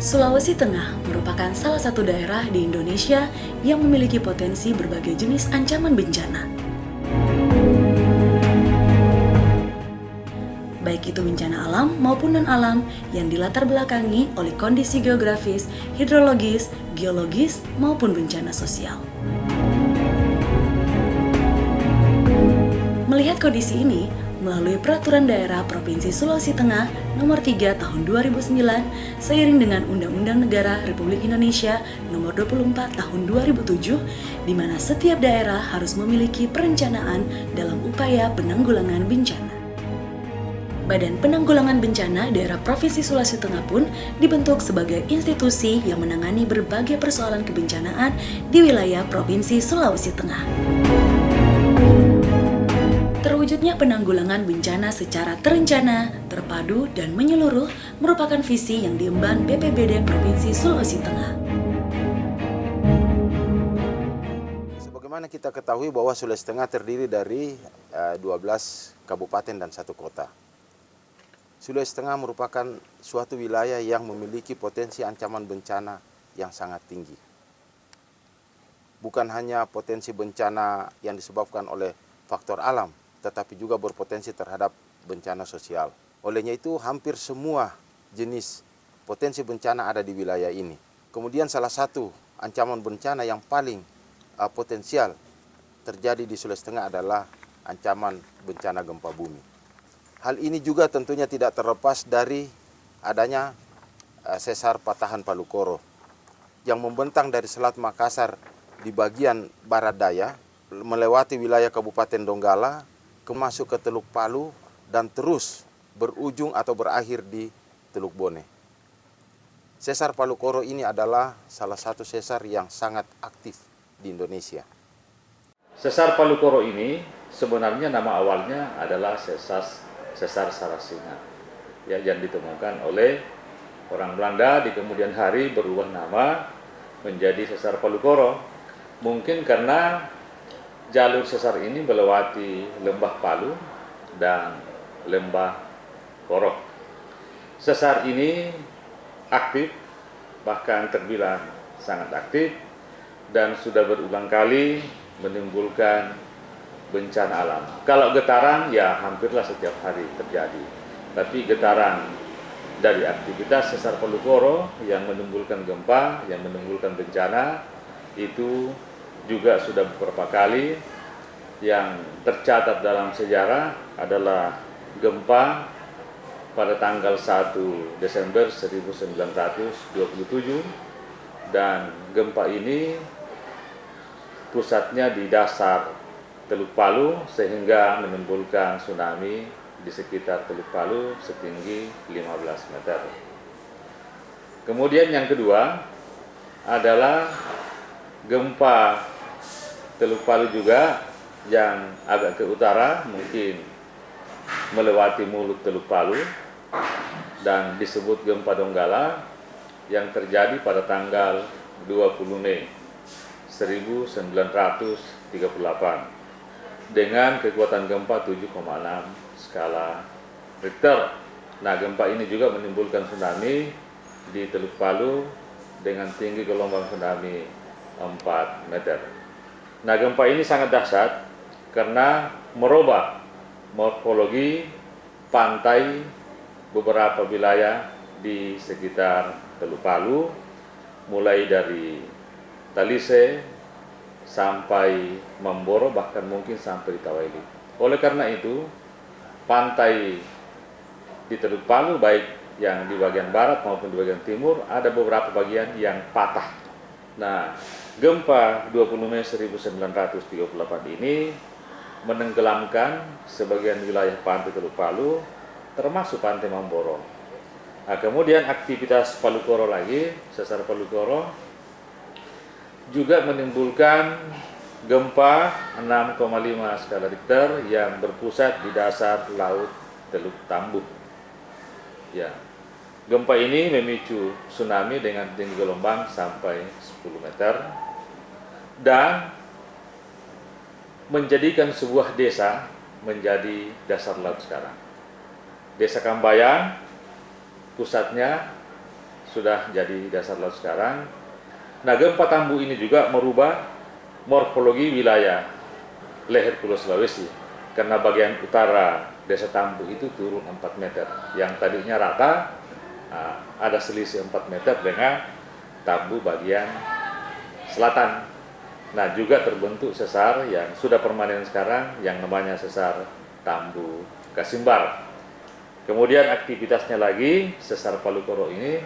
Sulawesi Tengah merupakan salah satu daerah di Indonesia yang memiliki potensi berbagai jenis ancaman bencana. Baik itu bencana alam maupun non-alam yang dilatar belakangi oleh kondisi geografis, hidrologis, geologis, maupun bencana sosial. Melihat kondisi ini, melalui Peraturan Daerah Provinsi Sulawesi Tengah Nomor 3 Tahun 2009, seiring dengan Undang-Undang Negara Republik Indonesia Nomor 24 Tahun 2007, di mana setiap daerah harus memiliki perencanaan dalam upaya penanggulangan bencana. Badan Penanggulangan Bencana Daerah Provinsi Sulawesi Tengah pun dibentuk sebagai institusi yang menangani berbagai persoalan kebencanaan di wilayah Provinsi Sulawesi Tengah. Terwujudnya penanggulangan bencana secara terencana, terpadu, dan menyeluruh merupakan visi yang diemban BPBD Provinsi Sulawesi Tengah. Sebagaimana kita ketahui bahwa Sulawesi Tengah terdiri dari 12 kabupaten dan 1 kota. Sulawesi Tengah merupakan suatu wilayah yang memiliki potensi ancaman bencana yang sangat tinggi. Bukan hanya potensi bencana yang disebabkan oleh faktor alam, tetapi juga berpotensi terhadap bencana sosial. Olehnya itu hampir semua jenis potensi bencana ada di wilayah ini. Kemudian salah satu ancaman bencana yang paling potensial terjadi di Sulawesi Tengah adalah ancaman bencana gempa bumi. Hal ini juga tentunya tidak terlepas dari adanya sesar patahan Palu Koro yang membentang dari Selat Makassar di bagian barat daya, melewati wilayah Kabupaten Donggala, masuk ke Teluk Palu, dan terus berujung atau berakhir di Teluk Bone. Sesar Palu Koro ini adalah salah satu sesar yang sangat aktif di Indonesia. Sesar Palu Koro ini sebenarnya nama awalnya adalah Sesar Sarasinga, yang ditemukan oleh orang Belanda, di kemudian hari berubah nama menjadi Sesar Palu Koro. Mungkin karena jalur sesar ini melewati Lembah Palu dan Lembah Koro. Sesar ini aktif, bahkan terbilang sangat aktif, dan sudah berulang kali menimbulkan bencana alam. Kalau getaran ya hampirlah setiap hari terjadi. Tapi getaran dari aktivitas sesar Palu Koro yang menimbulkan gempa, yang menimbulkan bencana, itu juga sudah beberapa kali. Yang tercatat dalam sejarah adalah gempa pada tanggal 1 Desember 1927, dan gempa ini pusatnya di dasar Teluk Palu sehingga menimbulkan tsunami di sekitar Teluk Palu setinggi 15 meter. Kemudian yang kedua adalah gempa Teluk Palu juga yang agak ke utara, mungkin melewati mulut Teluk Palu, dan disebut gempa Donggala yang terjadi pada tanggal 20 Mei 1938 dengan kekuatan gempa 7,6 skala Richter. Nah, gempa ini juga menimbulkan tsunami di Teluk Palu dengan tinggi gelombang tsunami 4 meter. Nah, gempa ini sangat dahsyat karena merubah morfologi pantai beberapa wilayah di sekitar Teluk Palu, mulai dari Talise sampai Mamboro, bahkan mungkin sampai di Tawaili. Oleh karena itu, pantai di Teluk Palu, baik yang di bagian barat maupun di bagian timur, ada beberapa bagian yang patah. Nah, gempa 20 Mei 1938 ini menenggelamkan sebagian wilayah pantai Teluk Palu, termasuk pantai Mamboro. Nah, kemudian aktivitas Palu Koro lagi, sesar Palu Koro, juga menimbulkan gempa 6,5 skala Richter yang berpusat di dasar laut Teluk Tambu. Ya, gempa ini memicu tsunami dengan tinggi gelombang sampai 10 meter dan menjadikan sebuah desa menjadi dasar laut sekarang. Desa Kambayang pusatnya sudah jadi dasar laut sekarang. Nah, gempa Tambu ini juga merubah morfologi wilayah leher Pulau Sulawesi, karena bagian utara Desa Tambu itu turun 4 meter. Yang tadinya rata, ada selisih 4 meter dengan Tambu bagian selatan. Nah, juga terbentuk sesar yang sudah permanen sekarang, yang namanya sesar Tambu Kasimbar. Kemudian aktivitasnya lagi, sesar Palu Koro ini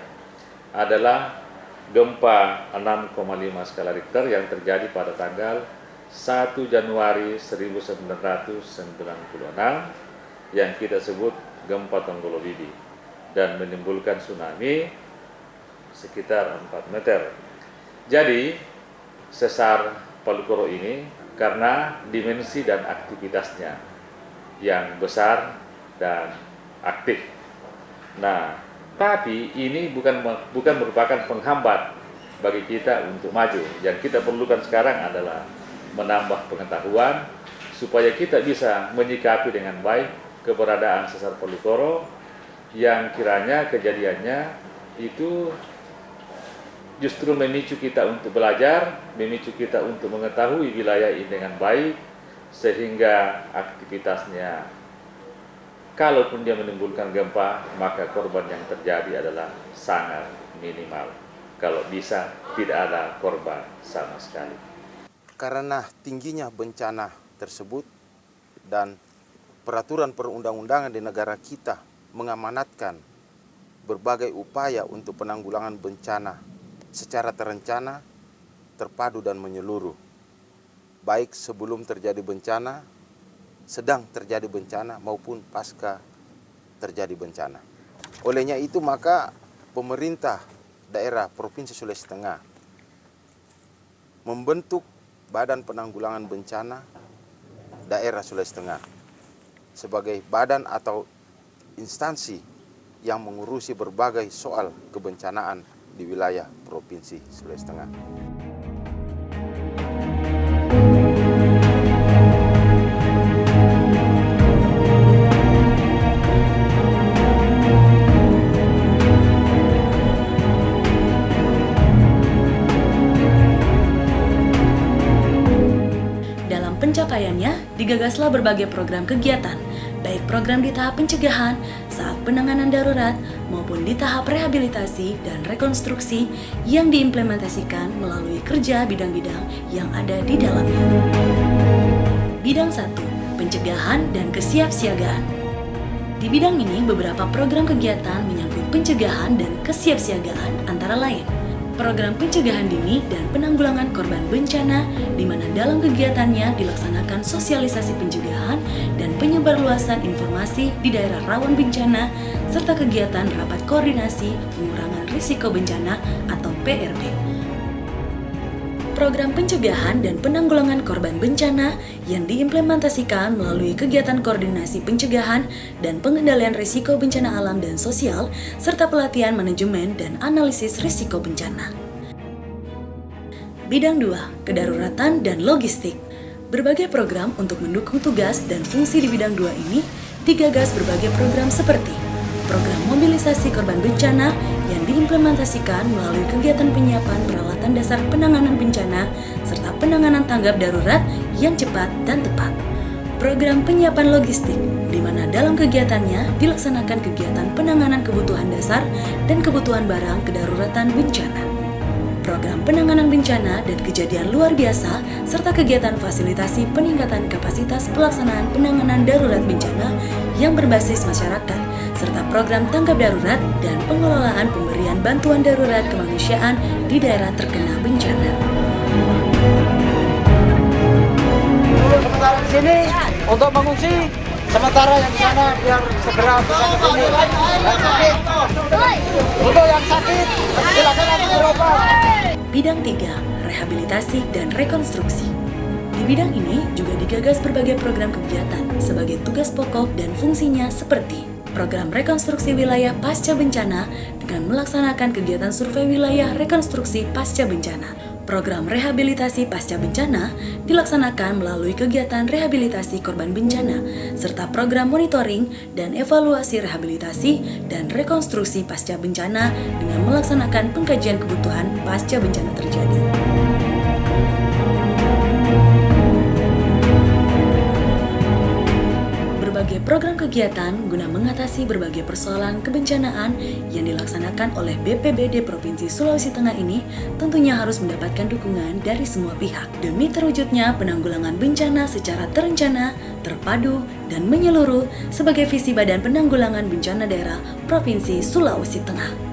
adalah gempa 6,5 skala Richter yang terjadi pada tanggal 1 Januari 1996 yang kita sebut gempa Tonggolo Bibi dan menimbulkan tsunami sekitar 4 meter. Jadi sesar Palu Koro ini karena dimensi dan aktivitasnya yang besar dan aktif. Nah, tapi ini bukan merupakan penghambat bagi kita untuk maju. Yang kita perlukan sekarang adalah menambah pengetahuan supaya kita bisa menyikapi dengan baik keberadaan sesar Palu Koro yang kiranya kejadiannya itu justru memicu kita untuk belajar, memicu kita untuk mengetahui wilayah ini dengan baik, sehingga aktivitasnya kalaupun dia menimbulkan gempa, maka korban yang terjadi adalah sangat minimal. Kalau bisa, tidak ada korban sama sekali. Karena tingginya bencana tersebut dan peraturan perundang-undangan di negara kita mengamanatkan berbagai upaya untuk penanggulangan bencana secara terencana, terpadu dan menyeluruh. Baik sebelum terjadi bencana, sedang terjadi bencana maupun pasca terjadi bencana. Olehnya itu maka pemerintah daerah Provinsi Sulawesi Tengah membentuk Badan Penanggulangan Bencana Daerah Sulawesi Tengah sebagai badan atau instansi yang mengurusi berbagai soal kebencanaan di wilayah Provinsi Sulawesi Tengah. Pencapaiannya, digagaslah berbagai program kegiatan, baik program di tahap pencegahan, saat penanganan darurat, maupun di tahap rehabilitasi dan rekonstruksi yang diimplementasikan melalui kerja bidang-bidang yang ada di dalamnya. Bidang 1. Pencegahan dan kesiapsiagaan. Di bidang ini, beberapa program kegiatan menyangkut pencegahan dan kesiapsiagaan antara lain program pencegahan dini dan penanggulangan korban bencana, di mana dalam kegiatannya dilaksanakan sosialisasi pencegahan dan penyebarluasan informasi di daerah rawan bencana, serta kegiatan rapat koordinasi pengurangan risiko bencana atau PRB. Program pencegahan dan penanggulangan korban bencana yang diimplementasikan melalui kegiatan koordinasi pencegahan dan pengendalian risiko bencana alam dan sosial, serta pelatihan manajemen dan analisis risiko bencana. Bidang 2, kedaruratan dan logistik. Berbagai program untuk mendukung tugas dan fungsi di bidang 2 ini digagas berbagai program seperti program mobilisasi korban bencana yang diimplementasikan melalui kegiatan penyiapan peralatan dasar penanganan bencana serta penanganan tanggap darurat yang cepat dan tepat. Program penyiapan logistik, di mana dalam kegiatannya dilaksanakan kegiatan penanganan kebutuhan dasar dan kebutuhan barang kedaruratan bencana. Program penanganan bencana dan kejadian luar biasa, serta kegiatan fasilitasi peningkatan kapasitas pelaksanaan penanganan darurat bencana yang berbasis masyarakat, serta program tanggap darurat dan pengelolaan pemberian bantuan darurat kemanusiaan di daerah terkena bencana. Sementara di sini untuk mengungsi, sementara yang di sana biar segera bisa ke sini. Untuk yang sakit, silakan nanti berobat. Bidang 3, rehabilitasi dan rekonstruksi. Di bidang ini juga digagas berbagai program kegiatan sebagai tugas pokok dan fungsinya seperti program rekonstruksi wilayah pasca bencana dengan melaksanakan kegiatan survei wilayah rekonstruksi pasca bencana, Program rehabilitasi pasca bencana dilaksanakan melalui kegiatan rehabilitasi korban bencana, serta program monitoring dan evaluasi rehabilitasi dan rekonstruksi pasca bencana dengan melaksanakan pengkajian kebutuhan pasca bencana terjadi. Berbagai program kegiatan guna mengatasi berbagai persoalan kebencanaan yang dilaksanakan oleh BPBD Provinsi Sulawesi Tengah ini tentunya harus mendapatkan dukungan dari semua pihak demi terwujudnya penanggulangan bencana secara terencana, terpadu, dan menyeluruh sebagai visi Badan Penanggulangan Bencana Daerah Provinsi Sulawesi Tengah.